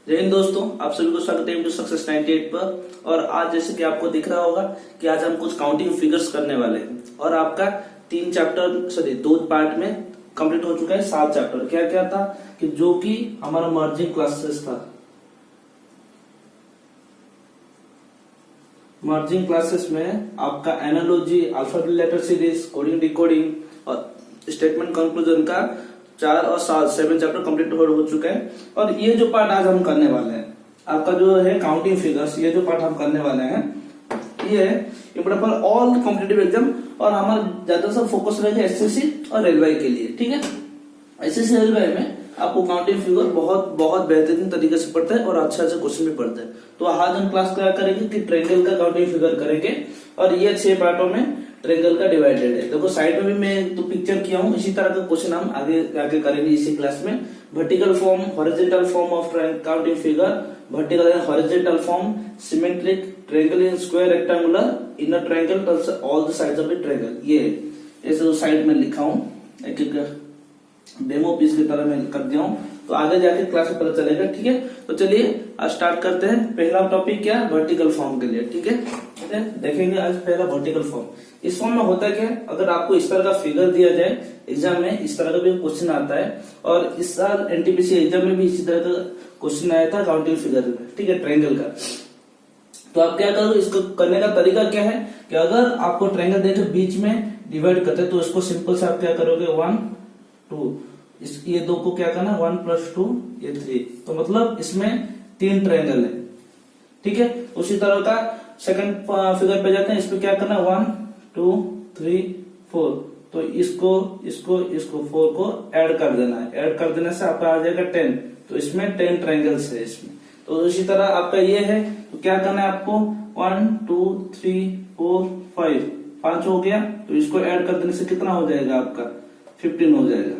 जय हिंद दोस्तों, आप सभी को स्वागत है सक्सेस 98 पर। और आज जैसे कि आपको दिख रहा होगा कि आज हम कुछ काउंटिंग फिगर्स करने वाले हैं और आपका 2 पार्ट में कंप्लीट हो चुका है 7 चैप्टर। क्या क्या था कि जो कि हमारा मर्जिंग क्लासेस था। मर्जिंग क्लासेस में आपका analogy, alphabet letter series, coding decoding और स्टेटमेंट कंक्लूजन का 4 और 7 चैप्टर कंप्लीट हो चुका है। और ये जो पार्ट आज हम करने वाले हैं आपका जो है काउंटिंग फिगर्स, ये जो पार्ट हम करने वाले हैं ये important for all competitive exam और हमारा ज्यादा सा फोकस रहेगा एसएससी और रेलवे के लिए। ठीक है, एसएससी रेलवे में आपको काउंटिंग फिगर बहुत बेहतरीन तरीके से पढ़ता है और अच्छा क्वेश्चन भी पढ़ता है। तो आज हम क्लास क्या करेंगे कि ट्रायंगल का काउंटिंग फिगर करेंगे और ये 6 पार्टों में ट्रायंगल का डिवाइडेड है। देखो साइड में भी मैं तो पिक्चर किया हूँ, इसी तरह का क्वेश्चन हम आगे करेंगे इसी क्लास में। Vertical form, horizontal form of counting figure, vertical and horizontal form, symmetric, triangle in square, rectangular, inner triangle, all the sides of the triangle. ये ऐसे साइड में लिखा हूँ, एक एक डेमो पीस की तरह मैं कर दिया हूँ, तो आगे जाके क्लास में पता चलेगा। ठीक है, तो चलिए आज स्टार्ट करते हैं। पहला टॉपिक क्या है, वर्टिकल फॉर्म के लिए। ठीक है, देखेंगे आज पहला वर्टिकल फॉर्म। इस फॉर्म में होता क्या है, अगर आपको इस तरह का फिगर दिया जाए एग्जाम में, इस तरह का भी क्वेश्चन आता है और इस साल एनटीपीसी एग्जाम में भी इसी तरह का क्वेश्चन आया था काउंटिंग फिगर में। ठीक है, ट्रायंगल का। तो आप क्या करोगे, इसको करने का तरीका क्या है कि अगर आपको ट्रायंगल देखे बीच में डिवाइड करते हैं तो इसको सिंपल से आप क्या करोगे 1 2, ये 2 को क्या करना 1 + 2 ये 3, तो मतलब इसमें 3 ट्रायंगल है। ठीक है, उसी तरह का सेकंड फिगर पे जाते हैं, इस पे क्या करना 1 2 3 4, तो इसको 4 को ऐड कर देना है। ऐड कर देने से आपका आ जाएगा 10, तो इसमें 10 ट्रायंगल्स है इसमें। तो इसी तरह आपका ये है, तो क्या करना है आपको 1 2 3 4 5 हो गया, तो इसको ऐड कर देने से कितना हो जाएगा आपका 15 हो जाएगा,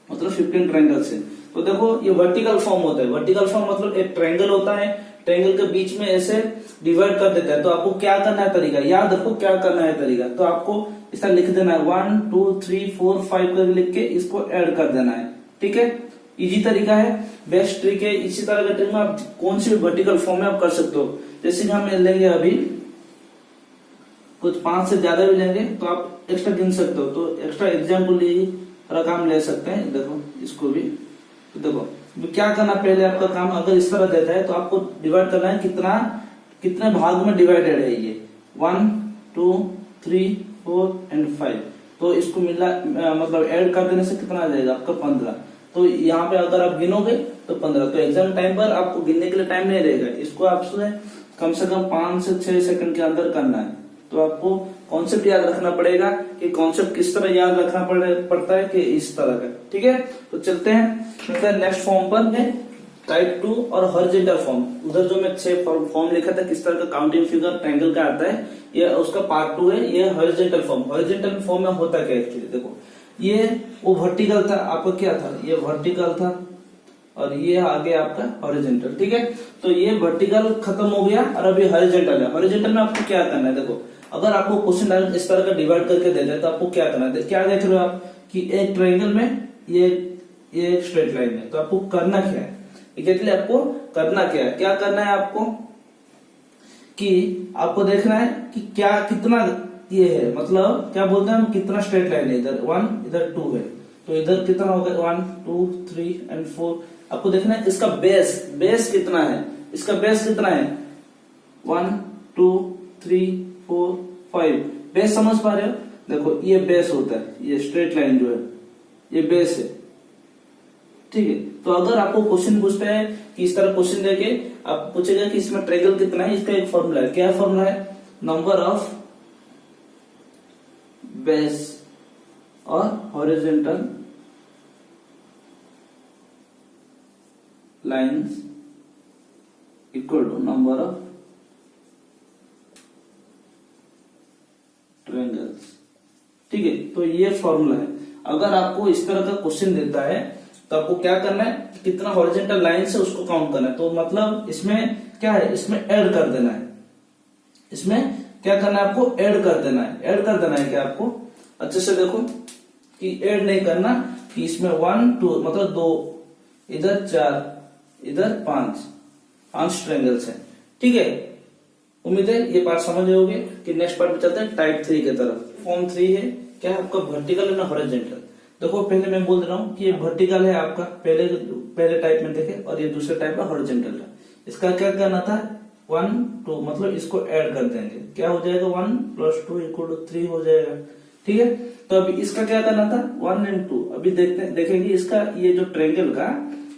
मतलब 15 ट्रायंगल्स है। तो देखो ये वर्टिकल फॉर्म होता है। वर्टिकल फॉर्म मतलब एक ट्रायंगल होता है, ट्रायंगल के बीच में ऐसे डिवाइड कर देता है। तो आपको क्या करना है तरीका, याद रखो क्या करना है तरीका। तो आपको इस तरह लिख देना है 1 2 3 4 5 कर लिख के इसको ऐड कर देना है। ठीक है, इजी तरीका है, बेस्ट ट्रिक है। इसी तरह का ट्रिक में आप कौन सी वर्टिकल फॉर्म में आप कर सकते हो। जैसे कि हम लेंगे अभी कुछ 5 से ज्यादा भी लेंगे तो आप एक्स्ट्रा गिन सकते हो। तो एक्स्ट्रा एग्जाम्पल थोड़ा काम ले सकते हैं। देखो इसको भी, तो देखो क्या करना, पहले आपका काम अगर इस तरह देता है तो आपको डिवाइड करना है कितने भाग में डिवाइडेड है ये 1 2 3 4 एंड 5। तो इसको मिला मतलब ऐड कर देने से कितना आ जाएगा आपका 15। तो यहाँ पे अगर आप गिनोगे तो 15। तो एग्जाम टाइम पर आपको गिनने के लिए टाइम नहीं रहेगा, इसको आपसे कम से कम 5 से 6 सेकंड के अंदर करना है। तो आपको कॉन्सेप्ट याद रखना पड़ेगा कि कॉन्सेप्ट किस तरह याद रखना पड़ता है कि इस तरह का। ठीक है, तो चलते हैं नेक्स्ट फॉर्म पर है टाइप 2 और हॉरिजॉन्टल फॉर्म। उधर जो मैं 6 फॉर्म लिखा था किस तरह का काउंटिंग फिगर ट्रायंगल का आता है, ये उसका पार्ट 2 है। ये हॉरिजॉन्टल फॉर्म। हॉरिजॉन्टल फॉर्म में होता क्या एक्चुअली, देखो ये वो वर्टिकल था, आपका क्या था, ये वर्टिकल था और ये आगे आपका हॉरिजॉन्टल। ठीक है, तो ये वर्टिकल खत्म हो गया और अभी हॉरिजॉन्टल है। हॉरिजॉन्टल में आपको क्या करना है, देखो अगर आपको क्वेश्चन इस तरह का डिवाइड करके दे दे तो आपको क्या करना है। क्या देख रहे हो आप कि एक ट्रायंगल में ये एक स्ट्रेट लाइन है, तो आपको करना क्या है, एग्जैक्टली आपको करना क्या करना है आपको कि आपको देखना है कि क्या कितना ये है, मतलब क्या बोलते हैं हम, कितना स्ट्रेट लाइन है। इधर 1 इधर 2 है, तो इधर कितना होगा 1 2 3 एंड 4। आपको देखना है इसका बेस कितना है, इसका बेस कितना है 1 2 3 4 5। बेस समझ पा रहे हो, देखो ये बेस होता है, ये स्ट्रेट लाइन जो है ये बेस है। ठीक है, तो अगर आपको क्वेश्चन पूछता है कि इस तरह क्वेश्चन देके आप पूछेगा कि इसमें ट्रायंगल कितना है, इसका एक फॉर्मूला है। क्या फॉर्मूला है, नंबर ऑफ बेस और horizontal lines equal to number of triangles. ठीक है, तो ये फॉर्मूला है। अगर आपको इस तरह का क्वेश्चन देता है तो आपको क्या करना है, कितना हॉरिजॉन्टल लाइन है उसको काउंट करना है। तो मतलब इसमें क्या है, इसमें ऐड कर देना है। इसमें क्या करना है आपको, ऐड कर देना है। ऐड कर देना है क्या आपको, अच्छे से देखो कि ऐड नहीं करना कि इसमें 1 2 मतलब 2 इधर 4 इधर 5 ट्रायंगल्स है। ठीक है, उम्मीद है ये पार्ट समझ गए होंगे कि नेक्स्ट पार्ट में चलते हैं टाइप 3 की तरफ। फॉर्म 3 है क्या है आपका वर्टिकल एंड हॉरिजॉन्टल। देखो पहले मैं बोल रहा हूँ कि ये वर्टिकल है आपका, पहले टाइप में देखे, और ये दूसरे टाइप में हॉरिजॉन्टल है। इसका क्या करना था 1 2 मतलब इसको ऐड कर देंगे, क्या हो जाएगा 1 + 2 = 3 हो जाएगा। ठीक है, तो अभी इसका क्या करना था 1 और 2। अभी देखेंगे इसका ये जो ट्रायंगल का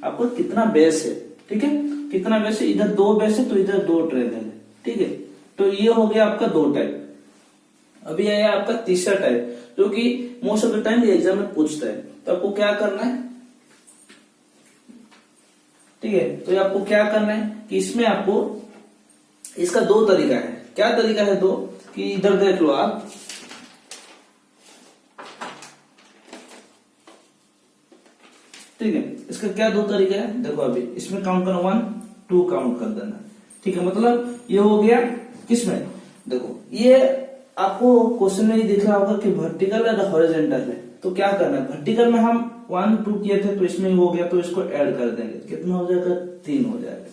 आपको कितना बेस है। ठीक है, कितना बेस है, इधर 2 बेस है तो इधर 2 ट्रायंगल है। ठीक है, तो ये हो गया आपका 2 टाइप। अभी आया आपका तीसरा टाइप जो कि मोस्ट ऑफ द टाइम ये एग्जाम में पूछता है। तो आपको क्या करना है, ठीक है, तो आपको क्या करना है कि इसमें आपको इसका 2 तरीका है। क्या तरीका है 2 कि इधर देख लो आप, ठीक है, इसका क्या 2 तरीका है देखो। अभी इसमें काउंट करना 1 2 काउंट कर देना। ठीक है, मतलब ये हो गया किसमें, देखो ये आपको क्वेश्चन में ही दिख रहा होगा कि वर्टिकल और हॉरिजॉन्टल है। तो क्या करना है, वर्टिकल में हम 1 2 किए थे तो इसमें हो गया, तो इसको ऐड कर देंगे, कितना हो जाएगा 3 हो जाएगा।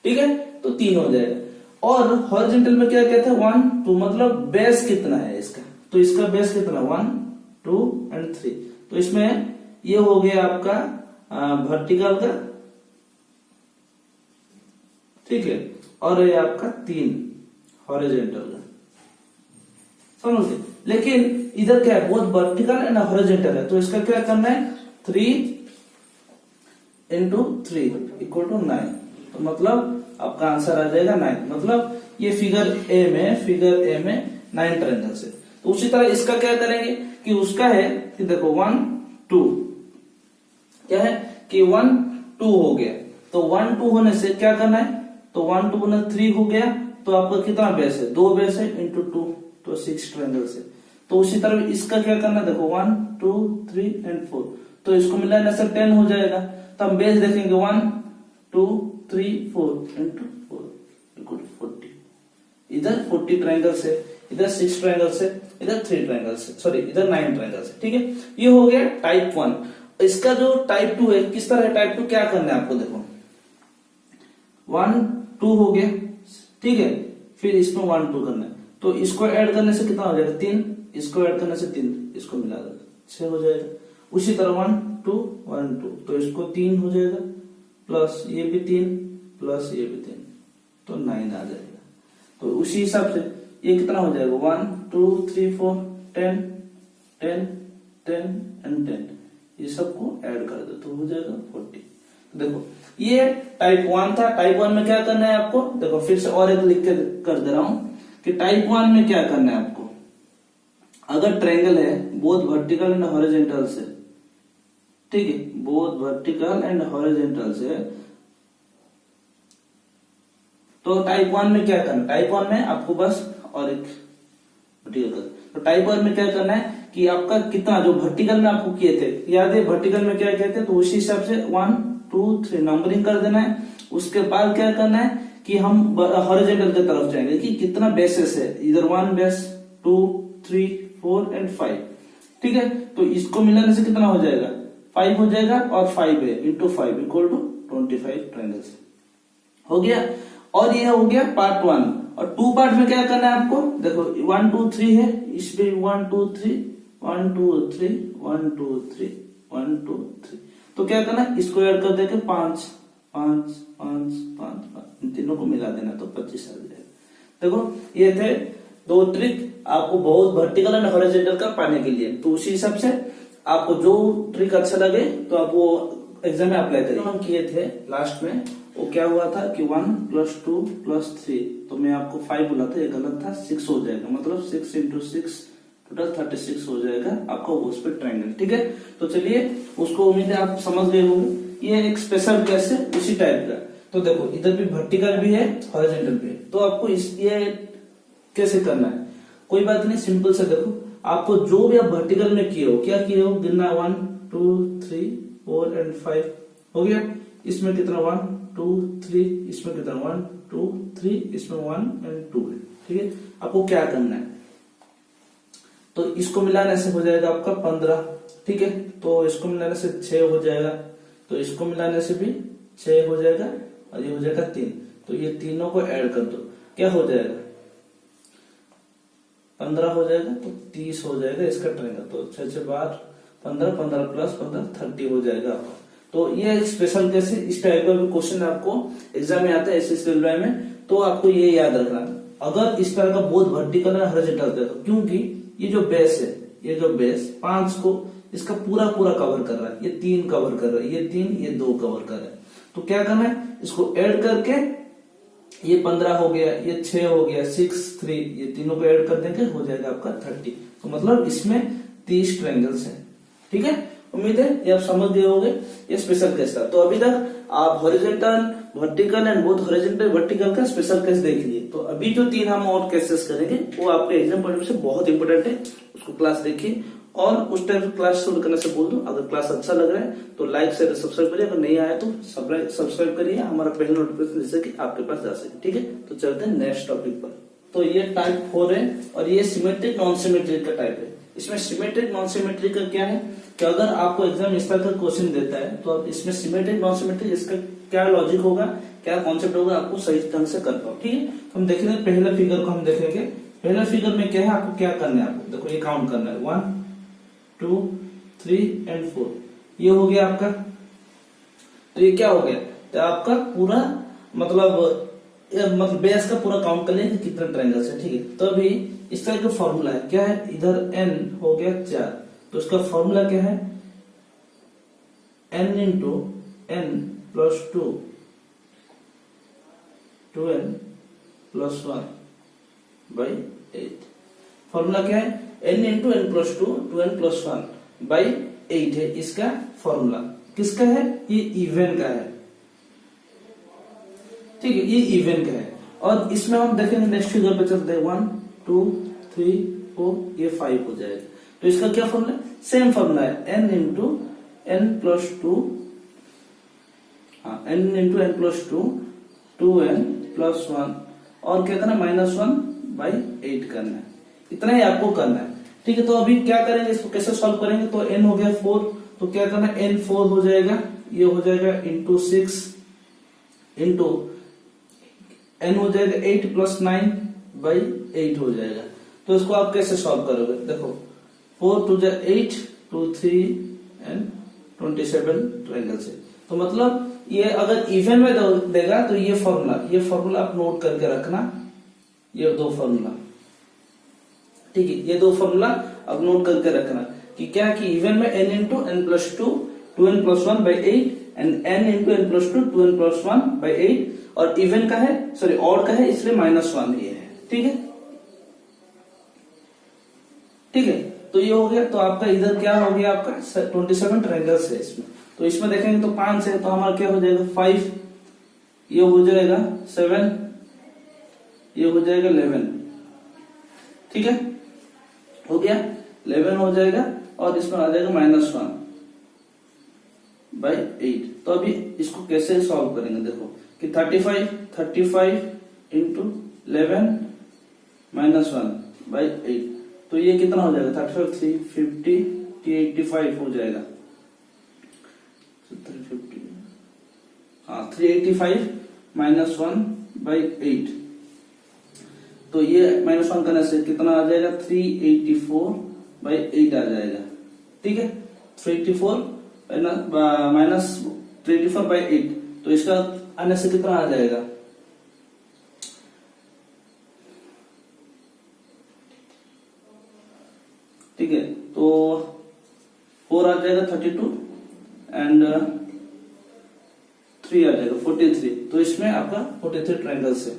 ठीक है, तो 3 हो जाएगा। और हॉरिजॉन्टल में क्या कहते हैं 1 2 मतलब बेस कितना है इसका, तो इसका बेस कितना 1 2 और 3। तो इसमें ये हो गया आपका वर्टिकल का, ठीक है, और ये आपका 3 हॉरिजॉन्टल का, समझ। लेकिन इधर क्या है बोथ वर्टिकल एंड हॉरिजॉन्टल है, तो इसका क्या करना है 3 × 3 = 9। तो मतलब आपका आंसर आ जाएगा 9। मतलब ये फिगर ए में 9 ट्रायंगल्स है। तो उसी तरह इसका क्या करेंगे कि उसका है कि देखो 1 2 क्या है कि 1 2 हो गया, तो 1 2 होने से क्या करना है, तो 1 2 होने 3 हो गया, तो आपका कितना बेस है 2 बेस है × 2 तो 6 ट्रायंगल्स है। तो उसी तरह इसका क्या करना है देखो 1 2 3 और 4, तो इसको मिलाने से 10 हो जाएगा। तो हम बेस देखेंगे 1 2 3 4 × 4 = 40। इधर 40 ट्रायंगल्स है, इधर 6 ट्रायंगल्स है, इधर 3 ट्रायंगल्स है, सॉरी इधर 9 ट्रायंगल्स है। ठीक है, ये हो गया टाइप 1। इसका जो टाइप 2 है किस तरह है, टाइप 2 क्या करना है आपको देखो 1 2 हो गया, ठीक है, फिर इसमें 1 2 करना है, तो इसको ऐड करने से कितना हो जाएगा 3, इसको ऐड करने से 3, इसको मिला देगा 6 हो जाएगा। उसी तरह 1 2 1 2, तो इसको 3 हो जाएगा, प्लस ये भी 3 प्लस ये भी 3, तो 9 आ जाएगा। तो उसी हिसाब से ये कितना हो जाएगा 1 2 3 4 10 10 10 एंड 10, ये सबको ऐड कर दो तो हो जाएगा 40। देखो ये टाइप 1 था। टाइप 1 में क्या करना है आपको देखो, फिर से और एक लिख के कर दे रहा हूं कि टाइप 1 में क्या करना है आपको, अगर ट्रायंगल है बोथ वर्टिकल एंड हॉरिजॉन्टल से, ठीक है, बोथ वर्टिकल एंड हॉरिजॉन्टल से, तो टाइप 1 में क्या करना है, टाइप 1 में आपको बस और एक तो टाइप 1 में क्या करना है कि आपका कितना जो वर्टिकल में आपको किए थे, याद है वर्टिकल में क्या कहते हैं, तो उसी हिसाब से 1 2 3 नंबरिंग कर देना है। उसके बाद क्या करना है कि हम हॉरिजॉन्टल की तरफ जाएंगे कि कितना बेसेस है, इधर 1 बेस 2 3 4 एंड 5, ठीक है, तो इसको मिलाने से कितना हो जाएगा 5 हो जाएगा, और 5 है इंटू 5 = 25 ट्रायंगल्स हो गया। और ये हो गया पार्ट 1। और 2 पार्ट में क्या करना है आपको देखो 1 2 3 है, इसमें 1 2 3 1 2 3 1 2 3 1 2 3, तो क्या करना है इसको ऐड कर देके 5 5 5 5 5 इन तीनों को मिला देना तो 25 आ जाएगा। देखो ये थे 2 ट्रिक आपको बहुत वर्टिकल एंड हॉरिजॉन्टल का पाने के लिए। तो उसी हिसाब से आपको जो ट्रिक अच्छा लगे तो आप वो एग्जाम में अप्लाई करें। हम किए थे लास्ट में वो क्या हुआ था कि 1 + 2 + 3, तो मैं आपको 5 बोला था, ये गलत था, 6 हो जाएगा, मतलब 6 × 6 टोटल 36 हो जाएगा आपका उस पर ट्रायंगल। ठीक है, तो चलिए उसको उम्मीद है आप समझ गए होंगे। ये एक स्पेशल केस है उसी टाइप का। तो देखो इधर भी वर्टिकल भी है हॉरिजॉन्टल भी है, तो आपको ये कैसे करना है, कोई बात नहीं, सिंपल से देखो आपको जो भी आप वर्टिकल में किए हो, क्या किए हो गिनना 1 2 3 4 एंड 5 हो गया। इसमें कितना 1 2 3, इसमें कितना 1 2 3, इसमें 1 एंड 2 है। ठीक है, आपको क्या करना है तो इसको मिलाने से हो जाएगा आपका 15, ठीक है, तो इसको मिलाने से 6 हो जाएगा, तो इसको मिलाने से भी 6 हो जाएगा और ये हो जाएगा 3। तो ये तीनों को ऐड कर दो, क्या हो जाएगा 15 हो जाएगा, तो 30 हो जाएगा इसका ट्रायंगल। तो 6 6 12 15, 15 प्लस 15 30 हो जाएगा आपका। तो ये एक स्पेशल केस है, इस टाइप का भी क्वेश्चन आपको एग्जाम में आता है एसएससी रेलवे में। तो आपको ये याद रखना, अगर इस तरह का बोथ वर्टिकल और हॉरिजॉन्टल दे, तो क्योंकि ये जो बेस है, ये जो बेस 5 को इसका पूरा पूरा कवर कर रहा है, ये 3 कवर कर रहा है, ये 3 ये 2 कवर कर रहा है। तो क्या करना है, इसको ऐड करके ये 15 हो गया, ये 6 हो गया, 6 3, ये तीनों को ऐड कर देंगे, हो जाएगा आपका 30। तो मतलब इसमें 30 ट्रायंगल्स हैं। ठीक है, उम्मीद है ये आप समझ गए होंगे। ये स्पेशल केस था। तो अभी तक आप horizontal, vertical and both horizontal vertical का स्पेशल केस देख लिए। तो अभी जो 3 हम और केसेस करेंगे वो आपके एग्जाम पॉइंट से बहुत इंपोर्टेंट है, उसको क्लास देखिए। और उस टाइप की क्लास शुरू करने से बोल दूं, अगर क्लास अच्छा लग रहा है तो लाइक शेयर सब्सक्राइब करिए, अगर नहीं आया तो सब्सक्राइब करिए, हमारा पहले नोटिफिकेशन जिससे कि आपके पास जा सके। ठीक है, तो चलते हैं नेक्स्ट टॉपिक पर। तो ये टाइप 4 है और ये सिमेट्रिक नॉन सिमेट्रिक का टाइप है। इसमें सिमेट्रिक नॉन सिमेट्रिक का क्या है कि अगर आपको एग्जाम इस तरह का क्वेश्चन देता है तो आप इसमें सिमेट्रिक नॉन सिमेट्रिक इसका क्या लॉजिक होगा, क्या कॉन्सेप्ट होगा, आपको सही ढंग से कर पाओ। ठीक है, तो हम देखेंगे पहले फिगर को। हम देखेंगे पहले फिगर में क्या है, आपको क्या करना है, आपको देखो ये काउंट करना है 1 2 3 एंड 4। ये हो गया आपका। तो ये क्या हो गया, तो आपका पूरा मतलब बेस का पूरा काउंट कर लिया कि कितने ट्रायंगल्स है। ठीक है, तो अभी इस तरह का फॉर्मूला है, क्या है, इधर n हो गया 4, तो उसका फॉर्मूला क्या है, n into n plus 2 2n plus 1 by 8। Formula क्या है, n into n plus 2 2n plus 1 by 8 है इसका फॉर्मूला। किसका है, ये इवन का है। ठीक है, ये इवन का है। और इसमें हम देखेंगे नेक्स्ट फिगर पे चलते हैं 1 2 3 4, ये 5 हो जाएगा। तो इसका क्या फॉर्मूला है, सेम फॉर्मूला है, n इंटू n प्लस 2, हाँ n into n plus 2 2n plus 1 और क्या करना है -1 बाई 8 करना है। इतना ही आपको करना है। ठीक है, तो अभी क्या करेंगे, इसको कैसे सॉल्व करेंगे। तो n हो गया 4, तो क्या करना है, n 4 हो जाएगा, ये हो जाएगा इंटू 6 इंटू n हो जाएगा 8 प्लस 9 बाई 8 हो जाएगा। तो इसको आप कैसे सॉल्व करोगे, देखो 4 2 8 2 3 एंड 27 ट्रायंगल से। तो मतलब ये अगर इवन में देगा तो ये फॉर्मूला आप नोट करके रखना, ये 2 फॉर्मूला। ठीक है, ये 2 फॉर्मूला अब नोट करके रखना कि क्या, कि इवन में n into n plus 2 2n plus 1 by 8 and n into n plus 2 2n plus 1 by 8, और इवन का है, सॉरी ऑड का है, इसलिए -1 ये है। ठीक है, ठीक है, तो ये हो गया। तो आपका इधर क्या हो गया, आपका 27 ट्रायंगल्स है इसमें। तो इसमें देखेंगे तो 5 है, तो हमारा क्या हो जाएगा 5, ये हो जाएगा 7, ये हो जाएगा 11। ठीक है, हो गया 11 हो जाएगा, और इसमें आ जाएगा -1 बाई 8। तो अभी इसको कैसे सॉल्व करेंगे, देखो कि 35 इंटू 11 -1 बाई 8, तो ये कितना हो जाएगा 35 350 385 हो जाएगा। 350, हाँ 385 -1 बाई 8, तो ये -1 करने से कितना आ जाएगा 384 बाई 8 आ जाएगा। ठीक है, 384 माइनस 384 बाई 8, तो इसका आने से कितना आ जाएगा, ठीक है, तो 4 आ जाएगा 32 एंड 3 आ जाएगा 43। तो इसमें आपका 43 ट्रायंगल्स है।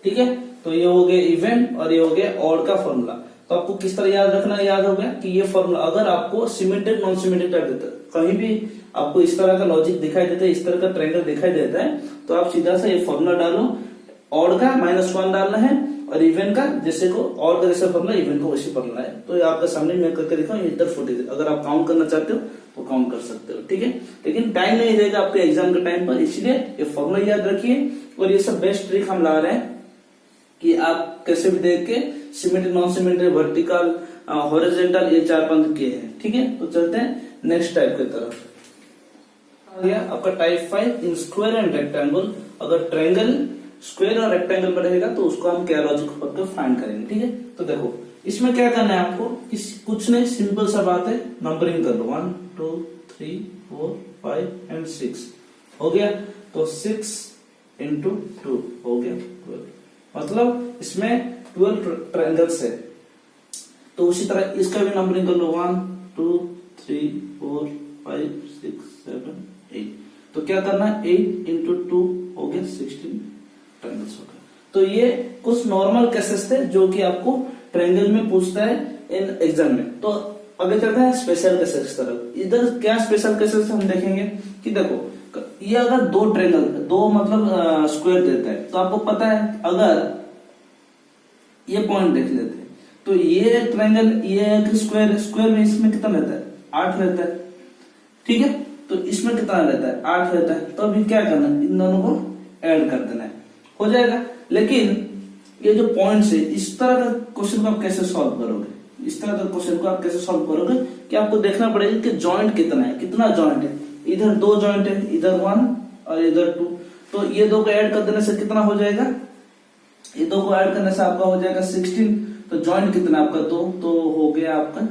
ठीक है, तो ये हो गया इवन और ये हो गया ऑड का फॉर्मूला। तो आपको किस तरह याद रखना, याद हो गया कि ये फॉर्मूला अगर आपको सिमेट्रिक नॉन सिमेट्रिक टाइप देता है, कहीं भी आपको इस तरह का लॉजिक दिखाई देता है, इस तरह का ट्रायंगल दिखाई देता है, तो आप सीधा सा ये फॉर्मूला डालो, ऑड का -1 डालना है और इवन का जैसे को ऑड का जैसा फॉर्मूला इवन को वैसे फॉर्मूला है। तो ये आपके सामने मैं करके दिखाऊं, इधर 43, अगर आप काउंट करना चाहते हो तो काउंट कर सकते हो। ठीक है, लेकिन टाइम नहीं रहेगा आपके एग्जाम के टाइम पर, इसलिए ये फॉर्मूला याद रखिए। और ये सब बेस्ट ट्रिक हम ला रहे हैं कि आप कैसे भी देख के symmetric non symmetric vertical horizontal ये 4-5 किए हैं। ठीक है, तो चलते हैं नेक्स्ट टाइप की तरफ। आ गया आपका type 5 in square and rectangle. अगर ट्रायंगल स्क्वायर और रेक्टेंगल में रहेगा तो उसको हम क्या लॉजिक करके फाइंड करेंगे। ठीक है, तो देखो इसमें क्या करना है आपको, कुछ नहीं, सिंपल सा बात है, नंबरिंग कर लो 1 2 3 4 5 एंड 6 हो गया। तो 6 इंटू 2 हो गया 12, मतलब इसमें 12 ट्रायंगल्स है। तो उसी तरह इसका भी नंबरिंग कर लो 1 2 3 4 5 6 7 8। तो क्या करना है 8 इंटू 2 हो गया 16 ट्रायंगल्स हो गया। तो ये कुछ नॉर्मल केसेस थे जो कि आपको ट्रायंगल में पूछता है इन एग्जाम में। तो आगे चलते हैं स्पेशल केसेस तरफ। इधर क्या स्पेशल केसेस हम देखेंगे कि देखो ये अगर दो ट्रायंगल, दो मतलब स्क्वायर देता है, तो आपको पता है अगर ये पॉइंट देख लेते हैं तो ये ट्रायंगल, ये स्क्वायर, स्क्वायर में इसमें कितना रहता है 8 रहता है। ठीक है, तो इसमें कितना रहता है 8 रहता है। तो अभी क्या करना है, इन दोनों को ऐड कर देना है, हो जाएगा। लेकिन ये जो पॉइंट्स है, इस तरह का क्वेश्चन को आप कैसे सॉल्व करोगे, इस तरह का क्वेश्चन को आप कैसे सॉल्व करोगे कि आपको देखना पड़ेगा कि जॉइंट कितना है, कितना जॉइंट है। इधर 2 जॉइंट है, इधर 1 और इधर 2। तो ये दो को ऐड कर देने से कितना हो जाएगा, ये दो को ऐड करने से आपका हो जाएगा 16। तो जॉइंट कितना आपका 2, तो हो गया आपका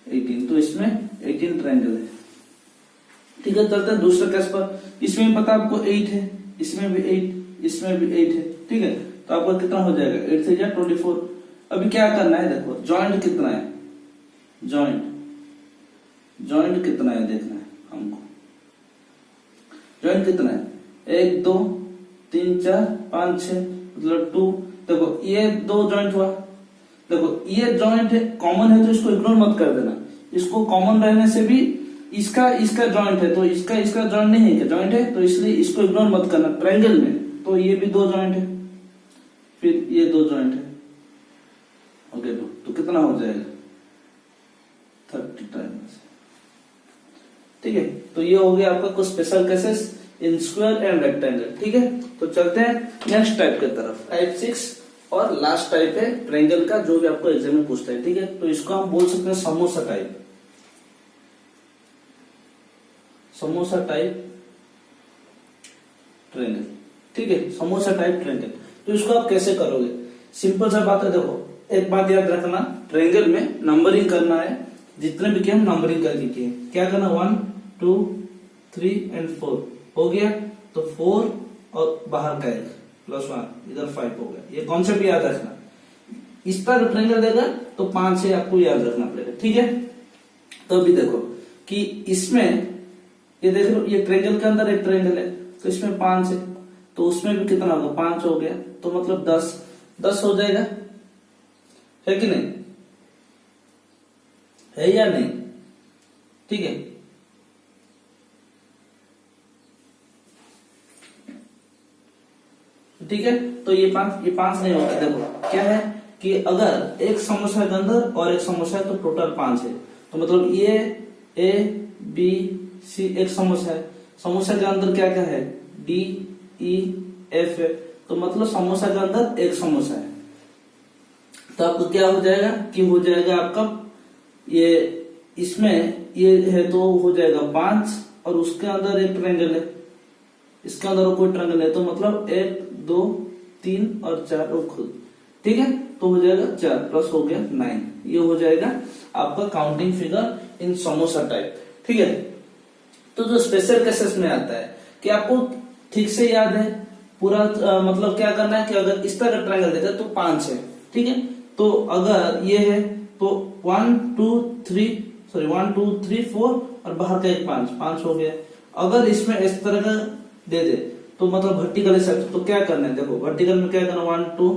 18। तो इसमें 18 ट्रायंगल है। ठीक है, चलते हैं दूसरे केस पर। इसमें पता आपको 8 है, इसमें भी 8, इसमें भी 8 है। ठीक है, तो आपका कितना हो जाएगा 8 से 24। अभी क्या करना है, देखो जॉइंट कितना है, जॉइंट कितना है देखना है हमको। जॉइंट कितना है 1 2 3 4 5 6 मतलब 2। देखो ये 2 जॉइंट हुआ, देखो ये जॉइंट है, कॉमन है तो इसको इग्नोर मत कर देना। इसको कॉमन रहने से भी इसका जॉइंट है, तो इसका जॉइंट नहीं है, जॉइंट है तो इसलिए इसको इग्नोर मत करना। ट्रायंगल में तो ये भी 2 जॉइंट है, फिर ये 2 जॉइंट है, ओके। तो कितना हो जाएगा 30 ट्रायंगल्स। ठीक है, तो ये हो गया आपका कुछ special cases in square and rectangle. ठीक है, तो चलते हैं नेक्स्ट टाइप की तरफ। टाइप 6 और लास्ट टाइप है ट्रायंगल का, जो भी आपको एग्जाम में पूछता है। ठीक है, तो इसको हम बोल सकते हैं samosa type, samosa type triangle. ठीक है, समोसा टाइप ट्रायंगल। तो इसको आप कैसे करोगे, सिंपल सा बात है। देखो एक बात याद रखना, ट्रायंगल में नंबरिंग करना है, जितने भी किए हम नंबरिंग करके किए। क्या करना 1 2 3 एंड 4 हो गया। तो 4 और बाहर का 1 +1 इधर 5 हो गया। ये कॉन्सेप्ट याद रखना। इस तरह ट्रायंगल देगा तो 5 से आपको याद रखना पड़ेगा। ठीक है, तो अभी देखो कि इसमें ये देख लो, ये ट्रायंगल के अंदर एक ट्रायंगल है, तो इसमें 5 है, तो उसमें भी कितना होगा 5 हो गया, तो मतलब 10 हो जाएगा, है कि नहीं, है या नहीं। ठीक है, ठीक है, तो ये 5 नहीं होगा। देखो क्या है कि अगर एक समोसा के अंदर और एक समोसा है तो टोटल 5 है। तो मतलब ये A B C एक समोसा है, समोसा के अंदर क्या क्या है D E F है, तो मतलब समोसा के अंदर एक समोसा है। तो आपको क्या हो जाएगा कि हो जाएगा आपका ये, इसमें ये है तो हो जाएगा 5 और उसके अंदर एक ट्रायंगल है, इसके अंदर कोई ट्रायंगल है, तो मतलब 1 2 3 और 4 और खुद। ठीक है, तो हो जाएगा 4 प्लस हो गया 9। ये हो जाएगा आपका counting figure in samosa type. ठीक है, तो जो स्पेशल केसेस में आता है कि आपको ठीक से याद है पूरा, मतलब क्या करना है कि अगर इस तरह ट्रायंगल देगा तो 5 है। ठीक है, तो अगर ये है तो 1 2 3 4 और बाहर का एक 5 हो गया। अगर इसमें इस तरह का दे दे तो मतलब वर्टिकल सेक्शन, तो क्या करना है, देखो वर्टिकल में क्या करना 1 2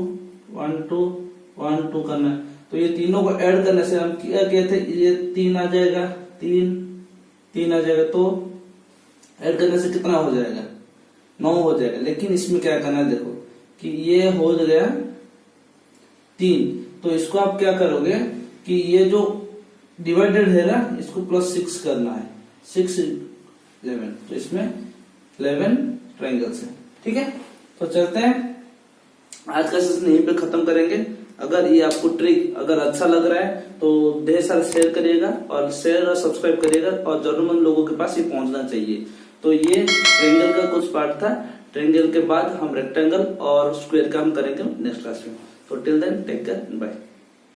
1 2 1 2 करना है। तो ये तीनों को ऐड करने से हम क्या किए थे, ये 3 आ जाएगा, 3 आ जाएगा, तो ऐड करने से कितना हो जाएगा 9 हो जाएगा। लेकिन इसमें क्या करना है, देखो कि ये हो गया 3, तो इसको आप क्या करोगे कि ये जो डिवाइडेड है ना, इसको +6 करना है, 6 11, तो इसमें 11 ट्रायंगल्स है। ठीक है, तो चलते हैं आज का सेशन यहीं पे खत्म करेंगे। अगर ये आपको ट्रिक अगर अच्छा लग रहा है तो ढेर सारा शेयर करिएगा और सब्सक्राइब करिएगा, और जरूरतमंद लोगों के पास ये पहुंचना चाहिए। तो ये ट्रायंगल का कुछ पार्ट था। ट्रायंगल के बाद हम रेक्टेंगल और स्क्वायर का हम करेंगे नेक्स्ट क्लास में। तो till then take care, bye.